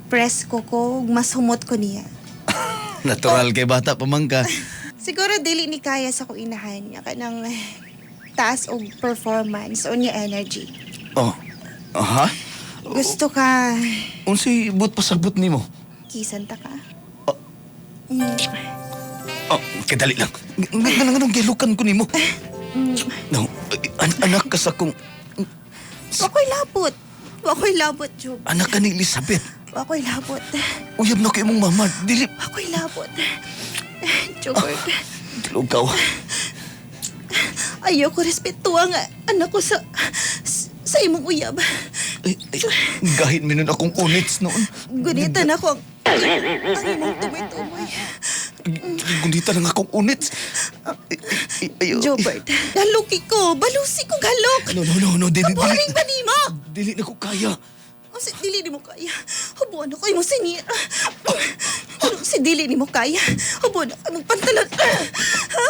presko ko, ug masumot ko niya. Natural kay bata pa man ka. Siguro dili ni kaya sa ko inahan niya kanang taas og performance o niya energy. Oh. Aha? Gusto ka Unsay but pasabot nimo? kisan ta ka. Oh, kadali lang. Ganang gilukan ko nimo. No, anak ka sa kong Wako'y labot. Wako'y labot, Job. anak ka ni Elizabeth. Wako'y labot. Uyab na kay mong mama. Dili. Wako'y labot. Jobert, Tilugaw. ayoko respetuha nga anak ko sa imong uyab. Ay, gahit minun akong units noon. Gunitan ako ang imong tumoy-tumoy. Gundita lang akong units. Ayo. Jobert, haluki ko. Balusi ko halok. No. Dili. Boring ba ni mo? Dili na ko kaya. O si dili ni mo kaya. Hubuan ako imong sinira. Ano si dili ni mo kaya? Hubuan ako imong pantalon. Ha?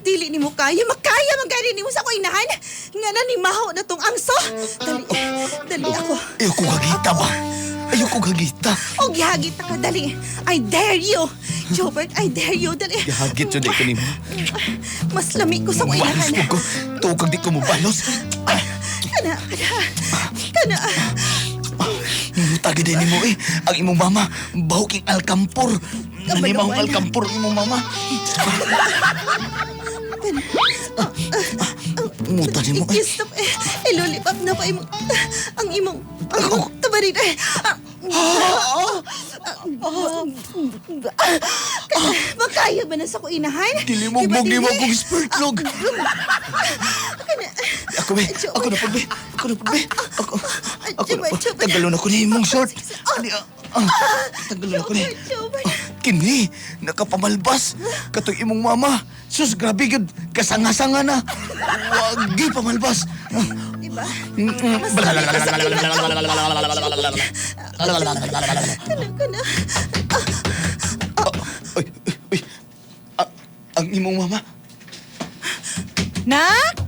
Dili ni mo kaya. Makaya magani ni mo sa ko inahan. Nga na ni maho na tong angso. Dali ako. Ayoko gagita ba? Ayoko gagita. O gihagit ka, dali. I dare you. Jobert, I dare you. Dali. Gihagit yun di ko nimo. Mas lami ko sa ko Balos inahan. ko ko. Tuwag di ko mo balos. Kana. Tagay din mo eh. Ang imong mama, bahuking alkampor. Nanimahong Kabalawan. alkampor ang imong mama. Muta ni mo eh. Yes, ilulipap na pa ang imong tabarin. Makaya ba na sa ko inahan? Dilimugbog ni mo kong spurtlog. Ako be, ako na po be. Ako na po. Tagalon ako ni imong short. Tagalon ako ni. Kini, nakapamalbas. Katoy imong mama. Sus, grabe yun. Kasanga-sanga na. Wagi pamalbas. Diba? Kana. Ay. Ang imong mama. Nak?